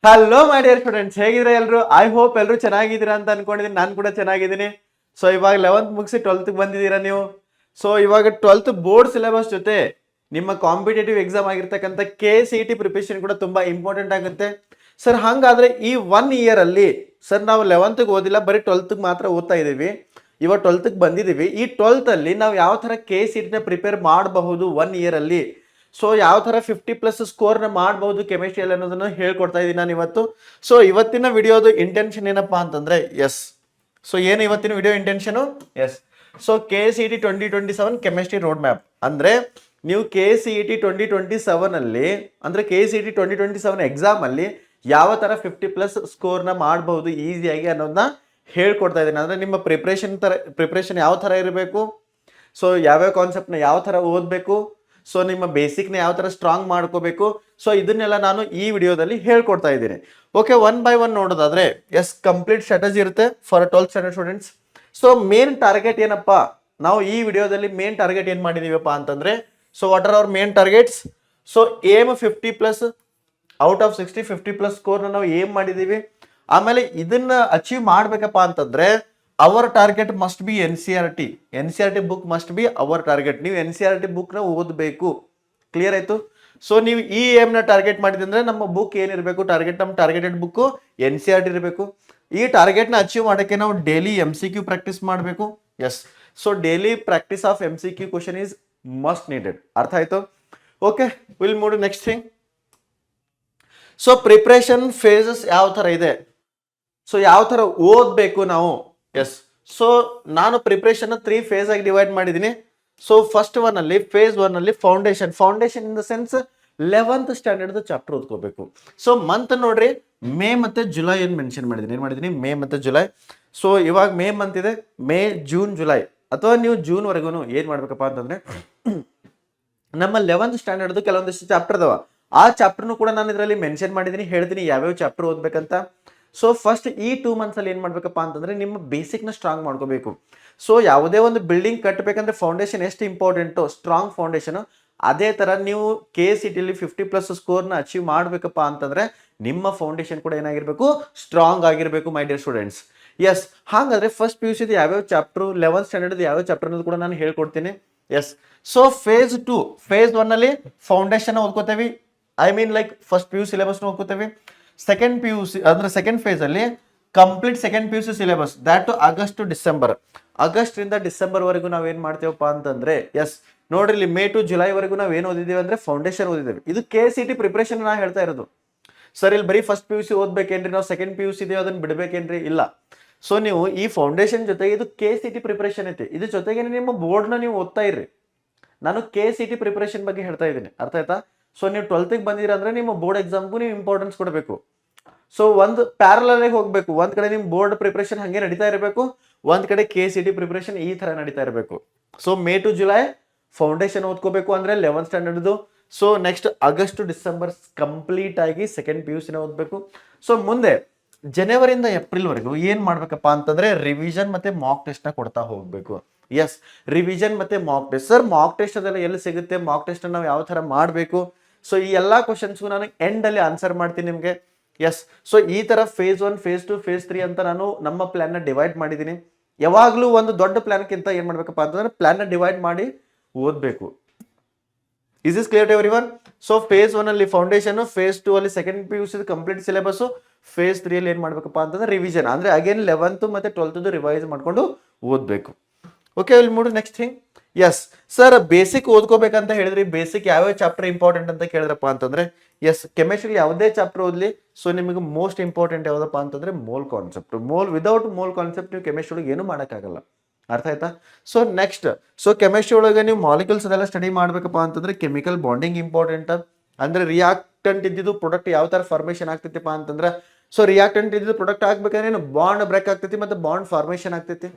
Hello my dear students, ಹೇಗಿದ್ರೆ ಎಲ್ರು? I hope ಎಲ್ರು ಚೆನ್ನಾಗಿದ್ದೀರಾ ಅಂತ ಅನ್ಕೊಂಡಿದೀನಿ. ನಾನು ಕೂಡ ಚೆನ್ನಾಗಿದ್ದೀನಿ. ಸೊ ಇವಾಗ 11th ಮುಗಿಸಿ 12th ಬಂದಿದ್ದೀರಾ ನೀವು. ಸೊ ಇವಾಗ 12th ಬೋರ್ಡ್ ಸಿಲೆಬಸ್ ಜೊತೆ ನಿಮ್ಮ ಕಾಂಪಿಟೇಟಿವ್ ಎಕ್ಸಾಮ್ ಆಗಿರ್ತಕ್ಕಂಥ KCET ಪ್ರಿಪರೇಷನ್ ಕೂಡ ತುಂಬಾ ಇಂಪಾರ್ಟೆಂಟ್ ಆಗುತ್ತೆ. ಸರ್ ಹಂಗಾದ್ರೆ ಈ 1 ಇಯರ್ ಅಲ್ಲಿ ಸರ್ ನಾವು 11th ಓದಿಲ್ಲ, ಬರೀ 12th ಮಾತ್ರ ಓದ್ತಾ ಇದೀವಿ. ಇವಾಗ 12th ಬಂದಿದೀವಿ. ಈ 12th ಅಲ್ಲಿ ನಾವು ಯಾವ ತರ KCET ನ ಪ್ರಿಪೇರ್ ಮಾಡಬಹುದು 1 ಇಯರ್ ಅಲ್ಲಿ, ಸೊ ಯಾವ ತರ 50+ ಸ್ಕೋರ್ನ ಮಾಡಬಹುದು ಕೆಮಿಸ್ಟ್ರಿಯಲ್ಲಿ ಅನ್ನೋದನ್ನ ಹೇಳ್ಕೊಡ್ತಾ ಇದ್ದೀನಿ ನಾನು ಇವತ್ತು. ಸೊ ಇವತ್ತಿನ ವಿಡಿಯೋದು ಇಂಟೆನ್ಷನ್ ಏನಪ್ಪಾ ಅಂತಂದ್ರೆ ಸೊ ಏನು ಇವತ್ತಿನ video intention? So KCET 2027 chemistry road map ಅಂದ್ರೆ ನೀವು KCET 2027 ಅಲ್ಲಿ ಅಂದ್ರೆ KCET 2027 ಎಕ್ಸಾಮ್ ಅಲ್ಲಿ ಯಾವ ತರ 50+ ಸ್ಕೋರ್ನ ಮಾಡಬಹುದು ಈಸಿಯಾಗಿ ಅನ್ನೋದನ್ನ ಹೇಳ್ಕೊಡ್ತಾ ಇದ್ದೀನಿ. ಅಂದ್ರೆ ನಿಮ್ಮ ಪ್ರಿಪ್ರೇಷನ್ ಯಾವ ತರ ಇರಬೇಕು, ಸೊ ಯಾವ್ಯಾವ ಕಾನ್ಸೆಪ್ಟ್ನ ಯಾವ ತರ ಓದಬೇಕು, ಸೊ ನಿಮ್ಮ ಬೇಸಿಕ್ನ ಯಾವ ತರ ಸ್ಟ್ರಾಂಗ್ ಮಾಡ್ಕೋಬೇಕು, ಸೊ ಇದನ್ನೆಲ್ಲ ನಾನು ಈ ವಿಡಿಯೋದಲ್ಲಿ ಹೇಳ್ಕೊಡ್ತಾ ಇದ್ದೀನಿ. ಓಕೆ, 1 by 1 ನೋಡೋದಾದ್ರೆ ಕಂಪ್ಲೀಟ್ ಸ್ಟ್ರಾಟಜಿ ಇರುತ್ತೆ for 12th standard students. So main target ಏನಪ್ಪಾ, ನಾವು ಈ ವಿಡಿಯೋದಲ್ಲಿ ಮೇನ್ ಟಾರ್ಗೆಟ್ ಏನ್ ಮಾಡಿದೀವಪ್ಪ ಅಂತಂದ್ರೆ, so what are our main targets? So aim 50+ out of 60 50+ ಸ್ಕೋರ್ನ ನಾವು ಏಮ್ ಮಾಡಿದೀವಿ. ಆಮೇಲೆ ಇದನ್ನ ಅಚೀವ್ ಮಾಡ್ಬೇಕಪ್ಪ ಅಂತಂದ್ರೆ our target must be N C R T book must be our target. ನೀವು NCERT ಬುಕ್ ನ ಓದಬೇಕು. ಕ್ಲಿಯರ್ ಆಯ್ತು? ಸೊ ನೀವು ಈ ಏಮ್ ನ ಟಾರ್ಗೆಟ್ ಮಾಡಿದ್ರೆ ನಮ್ಮ ಬುಕ್ ಏನಿರಬೇಕು ಟಾರ್ಗೆಟ್, ನಮ್ಮ ಟಾರ್ಗೆಟೆಡ್ ಬುಕ್ NCERT ಇರಬೇಕು. ಈ ಟಾರ್ಗೆಟ್ ನ ಅಚೀವ್ ಮಾಡೋಕ್ಕೆ ನಾವು ಡೈಲಿ MCQ ಪ್ರಾಕ್ಟೀಸ್ ಮಾಡಬೇಕು. So daily practice of MCQ question is must needed. ಅರ್ಥ ಆಯ್ತು? Okay, will move to next thing. So preparation phases ಯಾವ ತರ ಇದೆ, ಸೊ ಯಾವ ತರ ಓದ್ಬೇಕು ನಾವು. ಸೊ ನಾನು ಪ್ರಿಪ್ರೇಷನ್ 3 ಫೇಸ್ ಆಗಿ ಡಿವೈಡ್ ಮಾಡಿದ್ದೀನಿ. ಸೊ ಫಸ್ಟ್ ಫೇಸ್ 1 ಅಲ್ಲಿ foundation in the sense 11th standard chapter ಓದ್ಕೋಬೇಕು. ಸೊ ಮಂತ್ ನೋಡ್ರಿ, ಮೇ ಮತ್ತೆ ಜುಲೈ ಏನ್ ಮಾಡಿದೀನಿ ಮೇ ಮತ್ತೆ ಜುಲೈ. ಸೊ ಇವಾಗ ಮೇ ಮಂತ್ ಇದೆ, ಮೇ ಜೂನ್ ಜುಲೈ ಅಥವಾ ನೀವು ಜೂನ್ ವರೆಗೂ ಏನ್ ಮಾಡ್ಬೇಕಪ್ಪ ಅಂತಂದ್ರೆ ನಮ್ಮ 11th ಸ್ಟ್ಯಾಂಡರ್ಡ್ ಕೆಲವೊಂದಿಷ್ಟು ಚಾಪ್ಟರ್ ಅದಾವ. ಆ ಚಾಪ್ಟರ್ನು ಕೂಡ ನಾನು ಇದರಲ್ಲಿ ಮೆನ್ಷನ್ ಮಾಡಿದ್ದೀನಿ, ಹೇಳ್ತೀನಿ ಯಾವ್ಯಾವ ಚಾಪ್ಟರ್ ಓದ್ಬೇಕಂತ. ಸೊ ಫಸ್ಟ್ ಈ 2 ಮಂತ್ಸ್ ಅಲ್ಲಿ ಏನ್ ಮಾಡ್ಬೇಕಪ್ಪ ಅಂತಂದ್ರೆ ನಿಮ್ಮ ಬೇಸಿಕ್ ನ ಸ್ಟ್ರಾಂಗ್ ಮಾಡ್ಕೋಬೇಕು. ಸೊ ಯಾವುದೇ ಒಂದು ಬಿಲ್ಡಿಂಗ್ ಕಟ್ಟಬೇಕಂದ್ರೆ ಫೌಂಡೇಶನ್ ಎಷ್ಟು ಇಂಪಾರ್ಟೆಂಟು, ಸ್ಟ್ರಾಂಗ್ ಫೌಂಡೇಶನ್, ಅದೇ ತರ ನೀವು KCET ಅಲ್ಲಿ 50+ ಸ್ಕೋರ್ನ ಅಚೀವ್ ಮಾಡ್ಬೇಕಪ್ಪ ಅಂತಂದ್ರೆ ನಿಮ್ಮ ಫೌಂಡೇಶನ್ ಕೂಡ ಏನಾಗಿರ್ಬೇಕು, ಸ್ಟ್ರಾಂಗ್ ಆಗಿರ್ಬೇಕು ಮೈ ಡಿಯರ್ ಸ್ಟೂಡೆಂಟ್ಸ್. ಹಾಗಾದ್ರೆ ಫಸ್ಟ್ PUC ಯಾವ್ಯಾವ ಚಾಪ್ಟರ್, 11th ಸ್ಟ್ಯಾಂಡರ್ಡ್ ಯಾವ್ಯಾವ ಚಾಪ್ಟರ್ ಅನ್ನೋದು ಕೂಡ ನಾನು ಹೇಳ್ಕೊಡ್ತೀನಿ. ಸೊ ಫೇಸ್ 1 ಅಲ್ಲಿ ಫೌಂಡೇಶನ್ ಓದ್ಕೋತೇವಿ, I mean like first PU syllabus ಓದ್ಕೋತೇವೆ. ಸೆಕೆಂಡ್ PUC ಅಂದ್ರೆ ಸೆಕೆಂಡ್ ಫೇಸ್ ಅಲ್ಲಿ complete second PUC syllabus, that August ರಿಂದ ಡಿಸೆಂಬರ್ ವರೆಗೂ ನಾವ್ ಏನ್ ಮಾಡ್ತೇವಪ್ಪ ಅಂತಂದ್ರೆ ನೋಡ್ರಿ, ಇಲ್ಲಿ ಮೇ ಟು ಜುಲೈ ವರೆಗೂ ನಾವ್ ಏನ್ ಓದಿದೀವಿ ಅಂದ್ರೆ ಫೌಂಡೇಶನ್ ಓದಿದ್ದೇವೆ. ಇದು KCET ಪ್ರಿಪರೇಷನ್ ನಾ ಹೇಳ್ತಾ ಇರೋದು. ಸರ್ ಇಲ್ಲಿ ಬರೀ ಫಸ್ಟ್ PUC ಓದ್ಬೇಕೇನ್ರಿ, ನಾವು ಸೆಕೆಂಡ್ PUC ಇದೆಯೋ ಅದನ್ನ ಬಿಡ್ಬೇಕೇನ್ರಿ? ಇಲ್ಲ. ಸೊ ನೀವು ಈ ಫೌಂಡೇಶನ್ ಜೊತೆಗೆ ಇದು KCET ಪ್ರಿಪರೇಷನ್ ಐತಿ, ಇದ್ರ ಜೊತೆಗೆ ನಿಮ್ಮ ಬೋರ್ಡ್ ನ ನೀವು ಓದ್ತಾ ಇರ್ರಿ. ನಾನು KCET ಪ್ರಿಪರೇಷನ್ ಬಗ್ಗೆ ಹೇಳ್ತಾ ಇದ್ದೀನಿ, ಅರ್ಥ ಆಯ್ತಾ? ಸೊ ನೀವು 12th ಬಂದಿರ ಅಂದ್ರೆ ನಿಮ್ಮ ಬೋರ್ಡ್ ಎಕ್ಸಾಮ್ಗೂ ನೀವು ಇಂಪಾರ್ಟೆನ್ಸ್ ಕೊಡಬೇಕು. ಸೊ ಒಂದು ಪ್ಯಾರಲಲ್ ಆಗಿ ಹೋಗ್ಬೇಕು. ಒಂದ್ ಕಡೆ ನಿಮ್ ಬೋರ್ಡ್ ಪ್ರಿಪರೇಷನ್ ಹಂಗೆ ನಡೀತಾ ಇರಬೇಕು, ಒಂದ್ ಕಡೆ KCET ಪ್ರಿಪರೇಷನ್ ಈ ತರ ನಡೀತಾ ಇರಬೇಕು. So May to July foundation ಓದ್ಕೋಬೇಕು ಅಂದ್ರೆ 11th standard. So next August to December complete ಆಗಿ ಸೆಕೆಂಡ್ PUC ನ ಓದ್ಬೇಕು. ಸೊ ಮುಂದೆ ಜನವರಿಯಿಂದ ಏಪ್ರಿಲ್ ವರೆಗೂ ಏನ್ ಮಾಡ್ಬೇಕಪ್ಪ ಅಂತಂದ್ರೆ ರಿವಿಷನ್ ಮತ್ತೆ ಮಾಕ್ ಟೆಸ್ಟ್ ನ ಕೊಡ್ತಾ ಹೋಗ್ಬೇಕು. ರಿವಿಷನ್ ಮತ್ತೆ mock test. Sir mock test ಅದೆಲ್ಲ ಎಲ್ಲಿ ಸಿಗುತ್ತೆ, ಮಾಕ್ ಟೆಸ್ಟ್ ನಾವು ಯಾವ ತರ ಮಾಡಬೇಕು, ಸೊ ಈ ಎಲ್ಲಾ ಕ್ವಶನ್ಸ್ಗೂ ನಾನು ಎಂಡ್ ಅಲ್ಲಿ ಆನ್ಸರ್ ಮಾಡ್ತೀನಿ ನಿಮ್ಗೆ. ಸೊ ಈ ತರ ಫೇಸ್ 1 ಫೇಸ್ 2 ಫೇಸ್ 3 ಅಂತ ನಾನು ನಮ್ಮ ಪ್ಲಾನ್ ನ ಡಿವೈಡ್ ಮಾಡಿದ್ದೀನಿ. ಯಾವಾಗ್ಲೂ ಒಂದು ದೊಡ್ಡ ಪ್ಲಾನ್ಕ್ಕಿಂತ ಏನ್ ಮಾಡ್ಬೇಕಪ್ಪ ಅಂತಂದ್ರೆ ಪ್ಲಾನ್ ನ ಡಿವೈಡ್ ಮಾಡಿ ಓದ್ಬೇಕು. Is is clear to everyone? So phase 1 ಅಲ್ಲಿ ಫೌಂಡೇಶನ್, ಫೇಸ್ 2 ಅಲ್ಲಿ second PUC complete syllabus, phase 3 ಅಲ್ಲಿ ಏನ್ ಮಾಡ್ಬೇಕಪ್ಪ ಅಂತಂದ್ರೆ ರಿವಿಷನ್, ಅಂದ್ರೆ ಅಗೇನ್ 11th ಮತ್ತೆ 12th ರಿವೈಸ್ ಮಾಡ್ಕೊಂಡು ಓದ್ಬೇಕು. Okay, will move to next thing. Sir basic ಓದ್ಕೋಬೇಕಂತ ಹೇಳಿದ್ರಿ, ಬೇಸಿಕ್ ಯಾವ್ಯಾವ ಚಾಪ್ಟರ್ ಇಂಪಾರ್ಟೆಂಟ್ ಅಂತ ಕೇಳಿದ್ರಪ್ಪ ಅಂತಂದ್ರೆ ಕೆಮಿಸ್ಟ್ರಿ ಯಾವುದೇ ಚಾಪ್ಟರ್ ಓದ್ಲಿ, ಸೊ ನಿಮಗೆ ಮೋಸ್ಟ್ ಇಂಪಾರ್ಟೆಂಟ್ ಯಾವ್ದಪ್ಪ ಅಂತಂದ್ರೆ mole concept. Without mole concept ನೀವು ಕೆಮಿಸ್ಟ್ರಿ ಒಳಗೆ ಏನು ಮಾಡೋಕ್ಕಾಗಲ್ಲ. ಅರ್ಥ ಆಯ್ತಾ? ಸೊ ನೆಕ್ಸ್ಟ್, ಸೊ ಕೆಮಿಸ್ಟ್ರಿ ಒಳಗೆ ನೀವು ಮಾಲಿಕ್ಯೂಲ್ಸ್ ಅದೆಲ್ಲ ಸ್ಟಡಿ ಮಾಡ್ಬೇಕಪ್ಪ ಅಂತಂದ್ರೆ ಕೆಮಿಕಲ್ ಬಾಂಡಿಂಗ್ ಇಂಪಾರ್ಟೆಂಟ್. ಅಂದ್ರೆ ರಿಯಾಕ್ಟೆಂಟ್ ಇದ್ದಿದ್ದು ಪ್ರಾಡಕ್ಟ್ ಯಾವ ತರ ಫಾರ್ಮೇಶನ್ ಆಗ್ತೈತಿಪ್ಪ ಅಂತಂದ್ರೆ, ಸೊ ರಿಯಾಕ್ಟೆಂಟ್ ಇದ್ದಿದ್ದು ಪ್ರಾಡಕ್ಟ್ ಆಗ್ಬೇಕಾದ್ರೆ ಬಾಂಡ್ ಬ್ರೇಕ್ ಆಗ್ತೈತಿ ಮತ್ತೆ ಬಾಂಡ್ ಫಾರ್ಮೇಶನ್ ಆಗ್ತೈತಿ.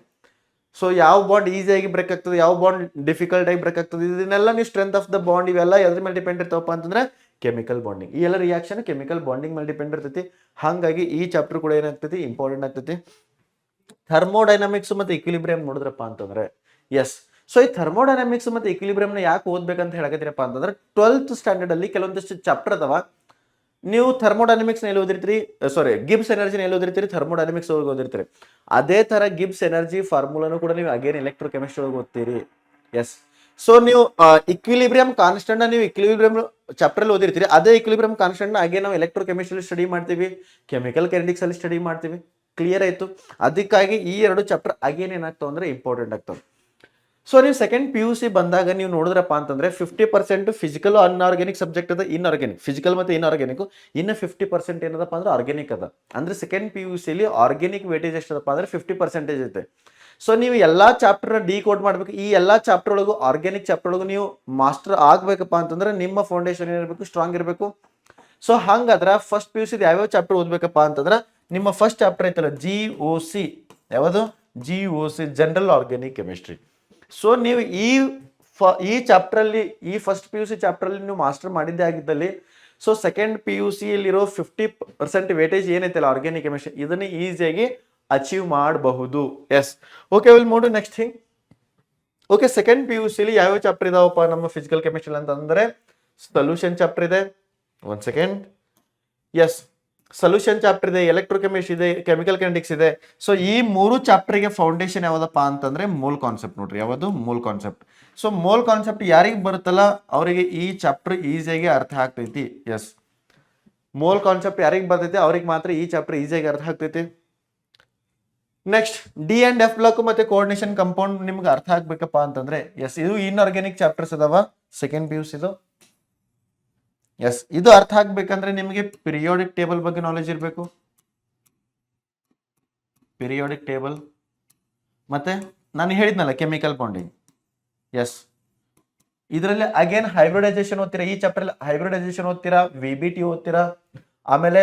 ಸೊ ಯಾವ ಬಾಂಡ್ ಈಸಿಯಾಗಿ ಬ್ರೇಕ್ ಆಗ್ತದೆ, ಯಾವ ಬಾಂಡ್ ಡಿಫಿಕಲ್ಟ್ ಆಗಿ ಬ್ರೇಕ್ ಆಗ್ತದೆ, ಇದನ್ನೆಲ್ಲ ನೀವು ಸ್ಟ್ರೆಂತ್ ಆಫ್ ದ ಬಾಂಡ್ ಇವೆಲ್ಲ ಎದ್ರ ಮೇಲೆ ಡಿಪೆಂಡ್ ಇರ್ತಾವಪ್ಪ ಅಂತಂದ್ರೆ ಕೆಮಿಕಲ್ ಬಾಂಡಿಂಗ್. ಈ ಎಲ್ಲ ರಿಯಾಕ್ಷನ್ ಕೆಮಿಕಲ್ ಬಾಂಡಿಂಗ್ ಮೇಲೆ ಡಿಪೆಂಡ್ ಇರ್ತೈತಿ. ಹಾಗಾಗಿ ಈ ಚಾಪ್ಟರ್ ಕೂಡ ಏನಾಗ್ತೈತಿ, ಇಂಪಾರ್ಟೆಂಟ್ ಆಗ್ತೈತಿ. ಥರ್ಮೋಡೈನಮಿಕ್ಸ್ ಮತ್ತೆ ಇಕ್ವಿಲಿಬ್ರಿಯಂ ನೋಡಿದ್ರಪ್ಪ ಅಂತಂದ್ರೆ ಸೊ ಈ ಥರ್ಮೋಡೈನಮಿಕ್ಸ್ ಮತ್ತೆ ಇಕ್ವಿಲಿಬ್ರಿಯಂ ನ ಯಾಕೆ ಓದ್ಬೇಕಂತ ಹೇಳಕತ್ತೀರಪ್ಪ ಅಂತಂದ್ರೆ 12th ಸ್ಟ್ಯಾಂಡರ್ಡ್ ಅಲ್ಲಿ ಕೆಲವೊಂದಿಷ್ಟು ಚಾಪ್ಟರ್ ಅದಾವ. ನೀವು ಥರ್ಮೋಡೈನಮಿಕ್ಸ್ ಎಲ್ಲಿ ಓದಿರ್ತೀರಿ, ಸಾರಿ ಗಿಬ್ಸ್ ಎನರ್ಜಿನ ಎಲ್ಲಿ ಓದಿರ್ತೀರಿ, ಥರ್ಮೋಡೈನಮಿಕ್ಸ್ ಒಳಗೆ ಓದಿರ್ತೀರಿ. ಅದೇ ತರ ಗಿಬ್ಸ್ ಎನರ್ಜಿ ಫಾರ್ಮುಲಾನು ಕೂಡ ನೀವು ಅಗೇನ್ ಎಲೆಕ್ಟ್ರೋಕೆಮಿಸ್ಟ್ರಿ ಒಳಗೆ ಓದ್ತೀರಿ. ಎಸ್, ಸೊ ನೀವು ಇಕ್ವಿಲಿಬ್ರಿಯಂ ಕಾನ್ಸ್ಟೆಂಟ್ ನೀವು ಇಕ್ವಿಲಿಬ್ರಿಯಂ ಚಾಪ್ಟರ್ ಅಲ್ಲಿ ಓದಿರ್ತೀರಿ. ಅದೇ ಇಕ್ವಿಲಿಬ್ರಿಯಂ ಕಾನ್ಸ್ಟೆಂಟ್ ಅಗೇನ್ ನಾವು ಎಲೆಕ್ಟ್ರೋಕೆಮಿಸ್ಟ್ರಿ ಸ್ಟಡಿ ಮಾಡ್ತೀವಿ, ಕೆಮಿಕಲ್ ಕೈನೆಟಿಕ್ಸ್ ಅಲ್ಲಿ ಸ್ಟಡಿ ಮಾಡ್ತೀವಿ. ಕ್ಲಿಯರ್ ಆಯ್ತು. ಅದಕ್ಕಾಗಿ ಈ ಎರಡು ಚಾಪ್ಟರ್ ಅಗೇನ್ ಏನಾಗ್ತಾವ ಅಂದ್ರೆ ಇಂಪಾರ್ಟೆಂಟ್ ಆಗ್ತವೆ. ಸೊ ನೀವು ಸೆಕೆಂಡ್ PUC ಬಂದಾಗ ನೀವು ನೋಡಿದ್ರಪ್ಪ ಅಂತಂದ್ರೆ 50% ಫಿಸಿಕಲ್ ಅನ್ಆರ್ಗ್ಯಾನಿಕ್ ಸಬ್ಜೆಕ್ಟ್ ಅದ, ಇನ್ಆರ್ಗ್ಯಾನಿಕ್ ಫಿಸಿಕಲ್ ಮತ್ತೆ ಇನ್ಆರ್ಗ್ಯಾನಿಕ್. ಇನ್ನು 50% ಏನದಪ್ಪ ಅಂದ್ರೆ ಆರ್ಗ್ಯಾನಿಕ್ ಅದ. ಅಂದ್ರೆ ಸೆಕೆಂಡ್ PUC ಅಲ್ಲಿ ಆರ್ಗ್ಯಾನಿಕ್ ವೇಟೇಜ್ ಎಷ್ಟದಪ್ಪ ಅಂದ್ರೆ 50% ಐತೆ. ಸೊ ನೀವು ಎಲ್ಲಾ ಚಾಪ್ಟರ್ ಡಿಕೋಡ್ ಮಾಡ್ಬೇಕು. ಈ ಎಲ್ಲಾ ಚಾಪ್ಟರ್ ಒಳಗು ಆರ್ಗ್ಯಾನಿಕ್ ಚಾಪ್ಟರ್ ಒಳಗು ನೀವು ಮಾಸ್ಟರ್ ಆಗ್ಬೇಕಪ್ಪ ಅಂತಂದ್ರೆ ನಿಮ್ಮ ಫೌಂಡೇಶನ್ ಏನಿರಬೇಕು, ಸ್ಟ್ರಾಂಗ್ ಇರಬೇಕು. ಸೊ ಹಂಗಾದ್ರ ಫಸ್ಟ್ PUC ಯಾವ್ಯಾವ ಚಾಪ್ಟರ್ ಓದ್ಬೇಕಪ್ಪ ಅಂತಂದ್ರೆ ನಿಮ್ಮ ಫಸ್ಟ್ ಚಾಪ್ಟರ್ ಐತಲ್ಲ GOC, ಯಾವುದು GOC general organic chemistry. So ನೀವು ಈ ಚಾಪ್ಟರ್ ಅಲ್ಲಿ, ಈ ಫಸ್ಟ್ PUC ಚಾಪ್ಟರ್ ಅಲ್ಲಿ ನೀವು ಮಾಸ್ಟರ್ ಮಾಡಿದ್ದೇ ಆಗಿದ್ದಲ್ಲಿ, ಸೊ ಸೆಕೆಂಡ್ PUC ಅಲ್ಲಿರೋ 50% ವೇಟೇಜ್ ಏನೈತಲ್ಲ ಆರ್ಗ್ಯಾನಿಕ್ ಕೆಮಿಸ್ಟ್ರಿ, ಇದನ್ನ ಈಸಿಯಾಗಿ ಅಚೀವ್ ಮಾಡಬಹುದು. Yes, okay, will move to next thing. Okay, second PUC ಅಲ್ಲಿ ಯಾವ್ಯಾವ ಚಾಪ್ಟರ್ ಇದಾವಪ್ಪ ನಮ್ಮ ಫಿಸಿಕಲ್ ಕೆಮಿಸ್ಟ್ರಿ ಅಂತಂದ್ರೆ ಸೊಲ್ಯೂಷನ್ ಚಾಪ್ಟರ್ ಇದೆ. ಒಂದ್ ಸೆಕೆಂಡ್. ಎಸ್, ಸೊಲ್ಯೂಷನ್ ಚಾಪ್ಟರ್ ಇದೆ, ಎಲೆಕ್ಟ್ರೋಕೆಮಿಸ್ಟ್ರಿ ಇದೆ, ಕೆಮಿಕಲ್ ಕೈನೆಟಿಕ್ಸ್ ಇದೆ. ಸೊ ಈ ಮೂರು ಚಾಪ್ಟರ್ಗೆ ಫೌಂಡೇಶನ್ ಯಾವ್ದಪ್ಪ ಅಂತಂದ್ರೆ ಮೋಲ್ ಕಾನ್ಸೆಪ್ಟ್. ನೋಡ್ರಿ, ಯಾವುದು mole concept. So mole concept ಯಾರಿಗೆ ಬರುತ್ತಲ್ಲ ಅವರಿಗೆ ಈ ಚಾಪ್ಟರ್ ಈಸಿಯಾಗಿ ಅರ್ಥ ಆಗ್ತೈತಿ. ಎಸ್, ಮೋಲ್ ಕಾನ್ಸೆಪ್ಟ್ ಯಾರಿಗೆ ಬರ್ತೈತಿ ಅವ್ರಿಗೆ ಮಾತ್ರ ಈ ಚಾಪ್ಟರ್ ಈಸಿಯಾಗಿ ಅರ್ಥ ಆಗ್ತೈತಿ. Next D and F block ಮತ್ತೆ ಕೋಆರ್ಡಿನೇಷನ್ ಕಂಪೌಂಡ್ ನಿಮ್ಗೆ ಅರ್ಥ ಆಗ್ಬೇಕಪ್ಪ ಅಂತಂದ್ರೆ ಎಸ್, ಇದು ಇನ್ಆರ್ಗ್ಯಾನಿಕ್ ಚಾಪ್ಟರ್ಸ್ ಅದಾವ ಸೆಕೆಂಡ್ PUC ಇದು. ಎಸ್, ಇದು ಅರ್ಥ ಆಗ್ಬೇಕಂದ್ರೆ ನಿಮಗೆ ಪಿರಿಯೋಡಿಕ್ ಟೇಬಲ್ ಬಗ್ಗೆ ನಾಲೆಜ್ ಇರಬೇಕು. ಪಿರಿಯೋಡಿಕ್ ಟೇಬಲ್ ಮತ್ತೆ ನಾನು ಹೇಳಿದ್ನಲ್ಲ ಕೆಮಿಕಲ್ ಬಾಂಡಿಂಗ್. ಎಸ್, ಇದರಲ್ಲಿ ಅಗೇನ್ ಹೈಬ್ರಿಡೈಸೇಷನ್ ಓದ್ತೀರಾ. ಈ ಚಾಪ್ಟರ್ ಅಲ್ಲಿ ಹೈಬ್ರಿಡೈಸೇಷನ್ ಓದ್ತೀರಾ, VBT ಓದ್ತೀರಾ, ಆಮೇಲೆ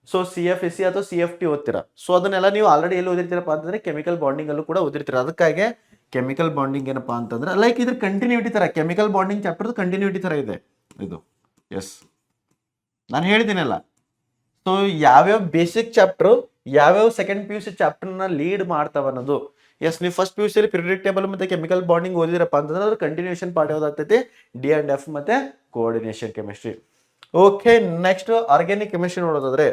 ಸೊ CFSC ಅಥವಾ CFT ಓದ್ತೀರಾ. ಸೊ ಅದನ್ನೆಲ್ಲ ನೀವು ಆಲ್ರೆಡಿ ಎಲ್ಲಿ ಓದಿರ್ತೀರಪ್ಪ ಅಂತಂದ್ರೆ ಕೆಮಿಕಲ್ ಬಾಂಡಿಂಗ್ ಅಲ್ಲೂ ಕೂಡ ಓದಿರ್ತೀರಾ. ಅದಕ್ಕಾಗಿ ಕೆಮಿಕಲ್ ಬಾಂಡಿಂಗ್ ಏನಪ್ಪಾ ಅಂತಂದ್ರೆ ಲೈಕ್ ಇದ್ರ ಕಂಟಿನ್ಯೂಟಿ ತರ, ಕೆಮಿಕಲ್ ಬಾಂಡಿಂಗ್ ಚಾಪ್ಟರ್ ಕಂಟಿನ್ಯೂಟಿ ತರ ಇದೆ ಇದು. ಎಸ್, ನಾನು ಹೇಳಿದ್ದೀನಲ್ಲ. ಸೊ ಯಾವ್ಯಾವ ಬೇಸಿಕ್ ಚಾಪ್ಟರ್ ಯಾವ್ಯಾವ ಸೆಕೆಂಡ್ PUC ಚಾಪ್ಟರ್ನ ಲೀಡ್ ಮಾಡ್ತಾವ ಅನ್ನೋದು. ಎಸ್, ನೀವು ಫಸ್ಟ್ PUC ಅಲ್ಲಿ ಪಿರಿಯೋಡಿಕ್ ಟೇಬಲ್ ಮತ್ತೆ ಕೆಮಿಕಲ್ ಬಾಂಡಿಂಗ್ ಓದಿರಪ್ಪ ಅಂತಂದ್ರೆ ಅದ್ರ ಕಂಟಿನ್ಯೂಷನ್ ಪಾರ್ಟ್ ಯಾವ್ದಾಗ್ತೈತಿ D and F ಮತ್ತೆ coordination chemistry. Okay, next organic chemistry ನೋಡೋದಾದ್ರೆ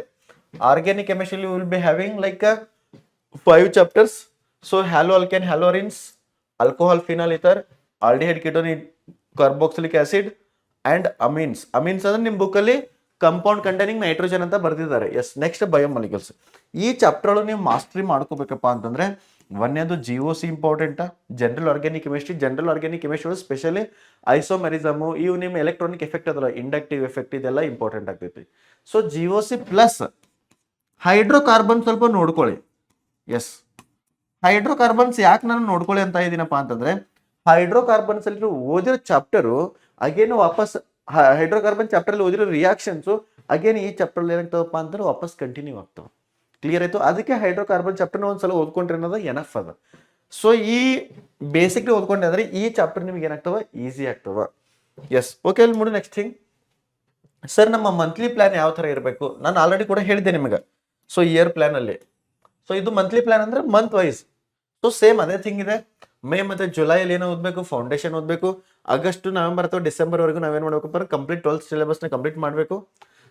organic chemistry will be having like 5 chapters. So haloalkane, haloarenes, alcohol, phenol ether, aldehyde, ketone, carboxylic acid and amines. Amines ಅಂದ್ರೆ ನಿಮ್ book ಅಲ್ಲಿ compound containing nitrogen ಅಂತ ಬರ್ದಿದ್ದಾರೆ. Yes, next biomolecules. ಈ chapter ಒಳಗೆ ನೀವು mastery ಮಾಡ್ಕೋಬೇಕಪ್ಪ ಅಂತಂದ್ರೆ ಒಂದೇದು GOC important, general organic chemistry. General organic chemistry specially isomerism, ಇವು ನಿಮ್ಮ ಎಲೆಕ್ಟ್ರಾನಿಕ್ ಎಫೆಕ್ಟ್ ಅದಲ್ಲ, ಇಂಡಕ್ಟಿವ್ ಎಫೆಕ್ಟ್, ಇದೆಲ್ಲ ಇಂಪಾರ್ಟೆಂಟ್ ಆಗ್ತೈತಿ. ಸೊ GOC ಪ್ಲಸ್ ಹೈಡ್ರೋಕಾರ್ಬನ್ ಸ್ವಲ್ಪ ನೋಡ್ಕೊಳ್ಳಿ. ಎಸ್, ಹೈಡ್ರೋಕಾರ್ಬನ್ಸ್ ಯಾಕೆ ನಾನು ನೋಡ್ಕೊಳ್ಳಿ ಅಂತ ಇದ್ದೀನಪ್ಪ ಅಂತಂದ್ರೆ ಹೈಡ್ರೋಕಾರ್ಬನ್ಸ್ ಅಲ್ಲಿ ಓದಿರೋ ಚಾಪ್ಟರು ಅಗೇನ್ ವಾಪಸ್ ಹೈಡ್ರೋಕಾರ್ಬನ್ ಚಾಪ್ಟರ್ ಅಲ್ಲಿ ಓದಿರೋ ರಿಯಾಕ್ಷನ್ಸ್ ಅಗೇನ್ ಈ ಚಾಪ್ಟರ್ ಅಲ್ಲಿ ಏನಾಗ್ತಾವಪ್ಪ ಅಂತಂದ್ರೆ ವಾಪಸ್ ಕಂಟಿನ್ಯೂ ಆಗ್ತಾವ. ಕ್ಲಿಯರ್ ಆಯ್ತು. ಅದಕ್ಕೆ ಹೈಡ್ರೋಕಾರ್ಬನ್ ಚಾಪ್ಟರ್ನ ಒಂದ್ಸಲ ಓದ್ಕೊಂಡ್ರೆ ಅನ್ನೋದು ಎನಫ್ ಅದ. ಸೊ ಈ ಬೇಸಿಕ್ಲಿ ಓದ್ಕೊಂಡೆ ಅಂದ್ರೆ ಈ ಚಾಪ್ಟರ್ ನಿಮ್ಗೆ ಏನಾಗ್ತಾವ, ಈಸಿ ಆಗ್ತಾವ. ಎಸ್, ಓಕೆ, ಅಲ್ಲಿ ಮೂಡು ನೆಕ್ಸ್ಟ್ ಥಿಂಗ್. ಸರ್ ನಮ್ಮ ಮಂತ್ಲಿ ಪ್ಲಾನ್ ಯಾವ ತರ ಇರಬೇಕು, ನಾನು ಆಲ್ರೆಡಿ ಕೂಡ ಹೇಳಿದ್ದೆ ನಿಮಗೆ. ಸೊ ಇಯರ್ ಪ್ಲಾನ್ ಅಲ್ಲಿ, ಸೊ ಇದು ಮಂತ್ಲಿ ಪ್ಲಾನ್ ಅಂದ್ರೆ ಮಂತ್ ವೈಸ್. ಸೊ ಸೇಮ್ ಅದೇ ಥಿಂಗ್ ಇದೆ. ಮೇ ಮತ್ತೆ ಜುಲೈಲಿ ಏನೋ ಓದಬೇಕು, ಫೌಂಡೇಶನ್ ಓದಬೇಕು. ಆಗಸ್ಟ್, ನವೆಂಬರ್ ಅಥವಾ ಡಿಸೆಂಬರ್ ವರೆಗೂ ನಾವೇನು ಮಾಡ್ಬೇಕಪ್ಪ ಅಂದ್ರೆ ಕಂಪ್ಲೀಟ್ 12th ಸಿಲೆಬಸ್ನ ಕಂಪ್ಲೀಟ್ ಮಾಡಬೇಕು.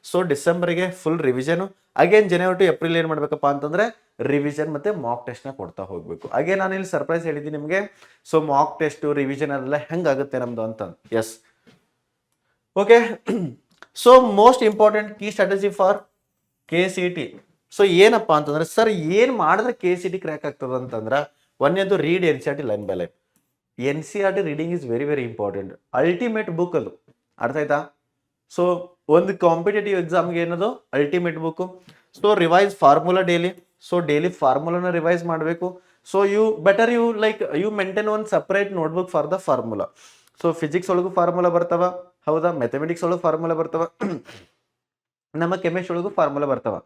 ಸೊ ಡಿಸೆಂಬರ್ಗೆ ಫುಲ್ ರಿವಿಷನ್. ಅಗೇನ್ ಜನವರಿ ಟು ಏಪ್ರಿಲ್ ಏನು ಮಾಡ್ಬೇಕಪ್ಪ ಅಂತಂದ್ರೆ ರಿವಿಷನ್ ಮತ್ತೆ ಮಾಕ್ ಟೆಸ್ಟ್ನ ಕೊಡ್ತಾ ಹೋಗ್ಬೇಕು. ಅಗೇನ್ ನಾನು ಇಲ್ಲಿ ಸರ್ಪ್ರೈಸ್ ಹೇಳಿದ್ದೀನಿ ನಿಮಗೆ. ಸೊ ಮಾಕ್ ಟೆಸ್ಟ್, ರಿವಿಷನ್ ಅದೆಲ್ಲ ಹೆಂಗಾಗುತ್ತೆ ನಮ್ದು ಅಂತ. Yes, okay. So most important key strategy for KCT. So ಏನಪ್ಪಾ ಅಂತಂದ್ರೆ ಸರ್ ಏನ್ ಮಾಡಿದ್ರೆ KCT ಕ್ರ್ಯಾಕ್ ಆಗ್ತದ ಅಂತಂದ್ರೆ ಒಂದೇದು read NCERT line by line. NCERT reading is very very important. Ultimate book ಅದು, ಅರ್ಥ ಆಯ್ತಾ? ಸೊ ಒಂದು ಕಾಂಪಿಟೇಟಿವ್ ಎಕ್ಸಾಮ್ಗೆ ಏನದು ultimate book. So revise formula daily. So daily ಫಾರ್ಮುಲಾನ ರಿವೈಸ್ ಮಾಡಬೇಕು. So better you maintain one separate notebook for the formula. So physics ಒಳಗೂ formula ಬರ್ತಾವ, ಹೌದಾ? ಮ್ಯಾಥಮೆಟಿಕ್ಸ್ ಒಳಗೂ ಫಾರ್ಮುಲಾ ಬರ್ತಾವ, ನಮ್ಮ ಕೆಮಿಸ್ಟ್ರಿ ಒಳಗೂ ಫಾರ್ಮುಲಾ ಬರ್ತಾವ.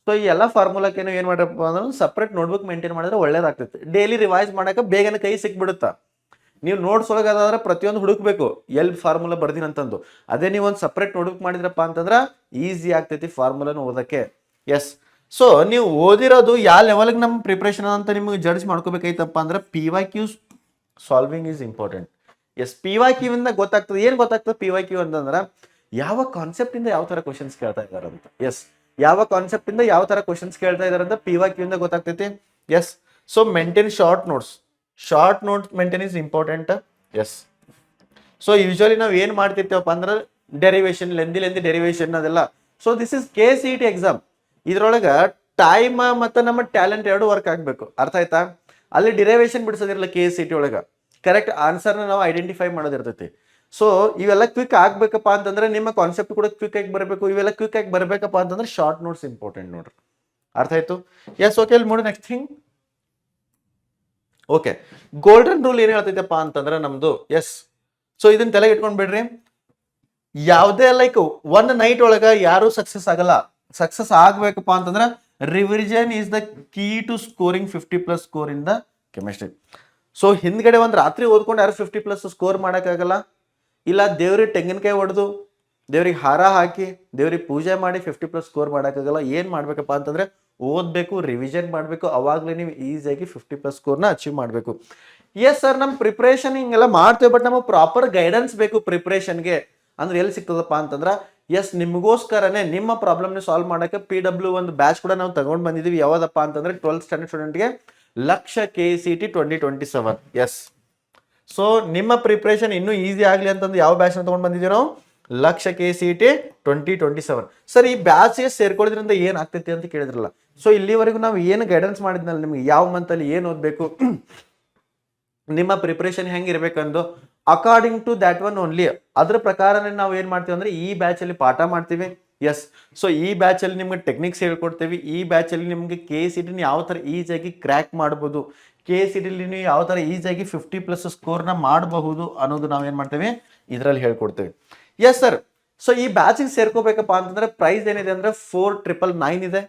ಸೊ ಈ ಎಲ್ಲ ಫಾರ್ಮುಲಾಕ್ಕೆ ಏನು ಮಾಡಪ್ಪ ಅಂದ್ರೆ ಸಪ್ರೇಟ್ ನೋಟ್ಬುಕ್ ಮೇಂಟೈನ್ ಮಾಡಿದ್ರೆ ಒಳ್ಳೇದಾಗ್ತೈತಿ. ಡೈಲಿ ರಿವೈಸ್ ಮಾಡಕ್ಕೆ ಬೇಗನೆ ಕೈ ಸಿಕ್ಬಿಡುತ್ತಾ. ನೀವು ನೋಟ್ಸ್ ಒಳಗಾದ್ರೆ ಪ್ರತಿಯೊಂದು ಹುಡುಕ್ಬೇಕು ಎಲ್ಲಿ ಫಾರ್ಮುಲಾ ಬರ್ದಿನಂತಂದು. ಅದೇ ನೀವು ಒಂದು ಸಪ್ರೇಟ್ ನೋಟ್ಬುಕ್ ಮಾಡಿದ್ರಪ್ಪ ಅಂತಂದ್ರೆ ಈಸಿ ಆಗ್ತೈತಿ ಫಾರ್ಮುಲಾನ ಓದಕ್ಕೆ. ಎಸ್, ಸೊ ನೀವು ಓದಿರೋದು ಯಾವ ಲೆವೆಲ್ಗೆ ನಮ್ಮ ಪ್ರಿಪ್ರೇಷನ್ ಅಂತ ನಿಮ್ಗೆ ಜಡ್ಜ್ ಮಾಡ್ಕೋಬೇಕೈತಪ್ಪ ಅಂದ್ರೆ PYQ solving is important. Yes, PYQ ಇಂದ ಗೊತ್ತಾಗ್ತದೆ. ಏನು ಗೊತ್ತಾಗ್ತದೆ PYQ ಅಂತಂದ್ರೆ ಯಾವ ಕಾನ್ಸೆಪ್ಟ್ ಇಂದ ಯಾವ ತರ ಕ್ವಶನ್ಸ್ ಕೇಳ್ತಾ ಇದಾರೆ ಅಂತ. ಎಸ್, ಯಾವ ಕಾನ್ಸೆಪ್ಟ್ ಇಂದ ಯಾವ ತರ ಕ್ವಶನ್ಸ್ ಕೇಳ್ತಾ ಇದಾರೆ ಅಂತ PYQ ಇಂದ ಗೊತ್ತಾಗ್ತೈತಿ. Yes, so maintain short notes maintain is important. Yes, so usually ನಾವು ಏನ್ ಮಾಡ್ತಿರ್ತೀವಪ್ಪ ಅಂದ್ರೆ ಡೆರಿವೇಶನ್ ಲೆಂದಿ ಡೆರಿವೇಶನ್ ಅದೆಲ್ಲ. So this is KCET exam. ಇದ್ರೊಳಗ ಟೈಮ್ ಮತ್ತೆ ನಮ್ಮ ಟ್ಯಾಲೆಂಟ್ ಎರಡು ವರ್ಕ್ ಆಗ್ಬೇಕು, ಅರ್ಥ ಆಯ್ತಾ? ಅಲ್ಲಿ ಡಿರೈವೇಶನ್ ಬಿಡಿಸೋದಿರಲ್ಲ KCET ಒಳಗ, ಕರೆಕ್ಟ್ ಆನ್ಸರ್ನ ನಾವು ಐಡೆಂಟಿಫೈ ಮಾಡೋದಿರ್ತೈತಿ. ಸೊ ಇವೆಲ್ಲ ಕ್ವಿಕ್ ಆಗ್ಬೇಕಪ್ಪ ಅಂತಂದ್ರೆ ನಿಮ್ಮ ಕಾನ್ಸೆಪ್ಟ್ ಕೂಡ ಕ್ವಿಕ್ ಆಗಿ ಬರಬೇಕು. ಇವೆಲ್ಲ ಕ್ವಿಕ್ ಆಗಿ ಬರಬೇಕಪ್ಪ ಅಂತಂದ್ರೆ ಶಾರ್ಟ್ ನೋಟ್ಸ್ ಇಂಪಾರ್ಟೆಂಟ್ ನೋಡ್ರಿ, ಅರ್ಥ ಆಯ್ತು? Yes, okay. ಇಲ್ಲಿ ನೋಡಿ next thing. Okay, golden rule ಏನ್ ಹೇಳ್ತೈತಪ್ಪ ಅಂತಂದ್ರೆ ನಮ್ದು. ಎಸ್, ಸೊ ಇದನ್ನ ತಲೆಗೆ ಇಟ್ಕೊಂಡ್ ಬಿಡ್ರಿ. ಯಾವುದೇ ಲೈಕ್ ಒನ್ ನೈಟ್ ಒಳಗ ಯಾರು ಸಕ್ಸಸ್ ಆಗಲ್ಲ. ಸಕ್ಸಸ್ ಆಗ್ಬೇಕಪ್ಪ ಅಂತಂದ್ರೆ revision is the key to scoring 50+ score in the chemistry. So ಹಿಂದ್ಗಡೆ ಒಂದ್ ರಾತ್ರಿ ಓದ್ಕೊಂಡು ಯಾರು 50+ ಸ್ಕೋರ್ ಮಾಡಕ್ಕಾಗಲ್ಲ. ಇಲ್ಲ ದೇವ್ರಿಗೆ ತೆಂಗಿನಕಾಯಿ ಹೊಡೆದು ದೇವ್ರಿಗೆ ಹಾರ ಹಾಕಿ ದೇವ್ರಿಗೆ ಪೂಜೆ ಮಾಡಿ 50+ ಸ್ಕೋರ್ ಮಾಡಕ್ಕಾಗಲ್ಲ. ಏನ್ ಮಾಡ್ಬೇಕಪ್ಪ ಅಂತಂದ್ರೆ ಓದ್ಬೇಕು, ರಿವಿಷನ್ ಮಾಡ್ಬೇಕು, ಅವಾಗ್ಲೇ ನೀವು ಈಸಿಯಾಗಿ 50+ ಸ್ಕೋರ್ನ ಅಚೀವ್ ಮಾಡ್ಬೇಕು. ಎಸ್ ಸರ್, ನಮ್ಮ ಪ್ರಿಪ್ರೇಷನ್ ಹಿಂಗೆಲ್ಲ ಮಾಡ್ತೇವೆ, ಬಟ್ ನಮಗೆ ಪ್ರಾಪರ್ ಗೈಡೆನ್ಸ್ ಬೇಕು ಪ್ರಿಪ್ರೇಷನ್ಗೆ. ಅಂದ್ರೆ ಎಲ್ಲಿ ಸಿಗ್ತದಪ್ಪ ಅಂತಂದ್ರ, ಎಸ್, ನಿಮಗೋಸ್ಕರನೇ ನಿಮ್ಮ ಪ್ರಾಬ್ಲಮ್ನ ಸಾಲ್ವ್ ಮಾಡಕ್ಕೆ PW ಒಂದು ಬ್ಯಾಚ್ ಕೂಡ ನಾವು ತಗೊಂಡ್ ಬಂದಿದೀವಿ. ಯಾವ್ದಪ್ಪ ಅಂತಂದ್ರೆ 12th ಸ್ಟ್ಯಾಂಡರ್ಡ್ ಸ್ಟೂಡೆಂಟ್ಗೆ ಲಕ್ಷ KCET 2027. ಎಸ್, ಸೊ ನಿಮ್ಮ ಪ್ರಿಪ್ರೇಷನ್ ಇನ್ನೂ ಈಸಿ ಆಗ್ಲಿ ಅಂತಂದು ಯಾವ ಬ್ಯಾಚ್ ತಗೊಂಡ್ ಬಂದಿದ್ದೀವಿ ನಾವು? ಲಕ್ಷ KCET 2027. ಸರ್, ಈ ಬ್ಯಾಚ್ಗೆ ಸೇರ್ಕೊಳ್ಳೋದ್ರಿಂದ ಏನ್ ಆಗ್ತೈತಿ ಅಂತ ಕೇಳಿದ್ರಲ್ಲ. ಸೊ ಇಲ್ಲಿವರೆಗೂ ನಾವು ಏನು ಗೈಡೆನ್ಸ್ ಮಾಡಿದ್ನಲ್ಲ ನಿಮ್ಗೆ, ಯಾವ ಮಂತ್ ಅಲ್ಲಿ ಏನ್ ಓದ್ಬೇಕು, ನಿಮ್ಮ ಪ್ರಿಪ್ರೇಷನ್ ಹೆಂಗಿರ್ಬೇಕಂದು according to that one only, ಅದ್ರ ಪ್ರಕಾರನೇ ನಾವು ಏನ್ ಮಾಡ್ತೀವಿ ಅಂದ್ರೆ ಈ ಬ್ಯಾಚ್ ಅಲ್ಲಿ ಪಾಠ ಮಾಡ್ತೀವಿ. ಎಸ್, ಸೊ ಈ ಬ್ಯಾಚ್ ಅಲ್ಲಿ ನಿಮ್ಗೆ ಟೆಕ್ನಿಕ್ಸ್ ಹೇಳ್ಕೊಡ್ತೀವಿ. ಈ ಬ್ಯಾಚ್ ಅಲ್ಲಿ ನಿಮ್ಗೆ KCET ಯಾವ ತರ ಈಸಿಯಾಗಿ ಕ್ರ್ಯಾಕ್ ಮಾಡಬಹುದು, KCET ನೀವು ಯಾವ ತರ ಈಸಿಯಾಗಿ 50+ ಸ್ಕೋರ್ನ ಮಾಡಬಹುದು ಅನ್ನೋದು ನಾವು ಏನ್ ಮಾಡ್ತೇವೆ ಇದರಲ್ಲಿ ಹೇಳ್ಕೊಡ್ತೇವೆ. ಎಸ್ ಸರ್, ಸೊ ಈ ಬ್ಯಾಚಿಗೆ ಸೇರ್ಕೋಬೇಕಪ್ಪ ಅಂತಂದ್ರೆ ಪ್ರೈಸ್ ಏನಿದೆ ಅಂದ್ರೆ 4999 ಇದೆ.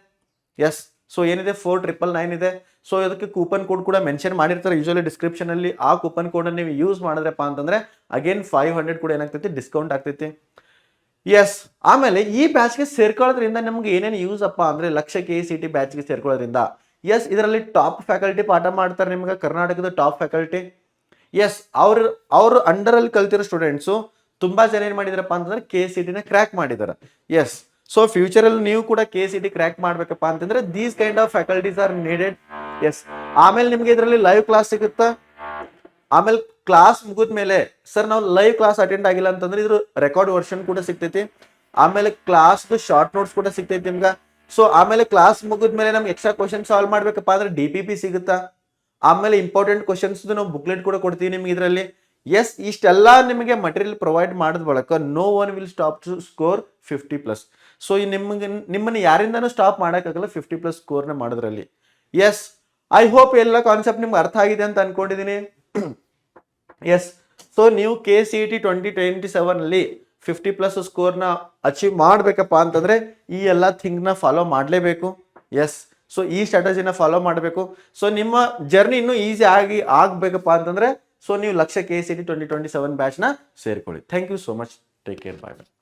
ಎಸ್, ಸೊ ಏನಿದೆ 4999 ಇದೆ. ಸೊ ಇದಕ್ಕೆ ಕೂಪನ್ ಕೋಡ್ ಕೂಡ ಮೆನ್ಷನ್ ಮಾಡಿರ್ತಾರೆ ಯೂಶುವಲಿ ಡಿಸ್ಕ್ರಿಪ್ಷನ್ ಅಲ್ಲಿ. ಆ ಕೂಪನ್ ಕೋಡ್ ನೀವು ಯೂಸ್ ಮಾಡಿದ್ರಪ್ಪ ಅಂತಂದ್ರೆ ಅಗೇನ್ 500 ಕೂಡ ಏನಾಗ್ತೈತಿ, ಡಿಸ್ಕೌಂಟ್ ಆಗ್ತೈತಿ. ಎಸ್, ಆಮೇಲೆ ಈ ಬ್ಯಾಚ್ಗೆ ಸೇರ್ಕೊಳ್ಳೋದ್ರಿಂದ ನಮ್ಗೆ ಏನೇನು ಯೂಸ್ ಅಪ್ಪ ಅಂದ್ರೆ ಲಕ್ಷ KCET ಬ್ಯಾಚ್ಗೆ ಸೇರ್ಕೊಳ್ಳೋದ್ರಿಂದ, ಎಸ್, ಇದರಲ್ಲಿ ಟಾಪ್ ಫ್ಯಾಕಲ್ಟಿ ಪಾಠ ಮಾಡ್ತಾರೆ ನಿಮ್ಗೆ, ಕರ್ನಾಟಕದ ಟಾಪ್ ಫ್ಯಾಕಲ್ಟಿ. ಎಸ್, ಅವ್ರ ಅಂಡರ್ ಅಲ್ಲಿ ಕಲ್ತಿರೋ ಸ್ಟೂಡೆಂಟ್ಸು ತುಂಬಾ ಜನ ಏನ್ ಮಾಡಿದಾರಪ್ಪ ಅಂತಂದ್ರೆ KCET ನ ಕ್ರ್ಯಾಕ್ ಮಾಡಿದಾರೆ. ಎಸ್, ಸೊ ಫ್ಯೂಚರ್ ಅಲ್ಲಿ ನೀವು ಕೂಡ KCET ಕ್ರ್ಯಾಕ್ ಮಾಡ್ಬೇಕಪ್ಪ ಅಂತಂದ್ರೆ these kind of faculties are needed. Yes, ಆಮೇಲೆ ನಿಮ್ಗೆ ಇದರಲ್ಲಿ ಲೈವ್ ಕ್ಲಾಸ್ ಸಿಗುತ್ತಾ. ಆಮೇಲೆ ಕ್ಲಾಸ್ ಮುಗಿದ್ಮೇಲೆ ಸರ್ ನಾವು ಲೈವ್ ಕ್ಲಾಸ್ ಅಟೆಂಡ್ ಆಗಿಲ್ಲ ಅಂತಂದ್ರೆ ಇದ್ರ ರೆಕಾರ್ಡ್ ವರ್ಷನ್ ಕೂಡ ಸಿಗ್ತೈತಿ. ಆಮೇಲೆ ಕ್ಲಾಸ್ ಶಾರ್ಟ್ ನೋಟ್ಸ್ ಕೂಡ ಸಿಗ್ತೈತಿ ನಿಮ್ಗೆ. ಸೊ ಆಮೇಲೆ ಕ್ಲಾಸ್ ಮುಗಿದ್ಮೇಲೆ ನಮ್ಗೆ ಎಕ್ಸ್ಟ್ರಾ ಕ್ವಶನ್ ಸಾಲ್ವ್ ಮಾಡ್ಬೇಕಪ್ಪ ಅಂದ್ರೆ DPP ಸಿಗುತ್ತಾ. ಆಮೇಲೆ ಇಂಪಾರ್ಟೆಂಟ್ ಕ್ವಶನ್ಸ್ ನಾವು ಬುಕ್ಲೆಟ್ ಕೂಡ ಕೊಡ್ತೀವಿ ನಿಮ್ಗೆ ಇದರಲ್ಲಿ. ಎಸ್, ಇಷ್ಟೆಲ್ಲ ನಿಮಗೆ ಮಟೀರಿಯಲ್ ಪ್ರೊವೈಡ್ ಮಾಡಿದ ಬಳಿಕ no one will stop to score 50+. So ನಿಮ್ಮನ್ನ ಯಾರಿಂದನೂ ಸ್ಟಾಪ್ ಮಾಡೋಕ್ಕಾಗಲ್ಲ 50+ ಸ್ಕೋರ್ನ ಮಾಡೋದ್ರಲ್ಲಿ. ಎಸ್, ಐ ಹೋಪ್ ಎಲ್ಲ ಕಾನ್ಸೆಪ್ಟ್ ನಿಮ್ಗೆ ಅರ್ಥ ಆಗಿದೆ ಅಂತ ಅನ್ಕೊಂಡಿದ್ದೀನಿ. ಎಸ್, ಸೊ ನೀವು KCET 2027 ಅಲ್ಲಿ 50+ ಸ್ಕೋರ್ನ ಅಚೀವ್ ಮಾಡ್ಬೇಕಪ್ಪ ಅಂತಂದ್ರೆ ಈ ಎಲ್ಲ ಥಿಂಗ್ನ ಫಾಲೋ ಮಾಡಲೇಬೇಕು. ಎಸ್, ಸೊ ಈ ಸ್ಟ್ರಾಟಜಿನ ಫಾಲೋ ಮಾಡಬೇಕು. ಸೊ ನಿಮ್ಮ ಜರ್ನಿ ಇನ್ನೂ ಈಸಿ ಆಗ್ಬೇಕಪ್ಪ ಅಂತಂದ್ರೆ ಸೊ ನೀವು ಲಕ್ಷ KCET 2027 ಬ್ಯಾಚ್ನ ಸೇರ್ಕೊಳ್ಳಿ. Thank you so much. Take care. Bye bye.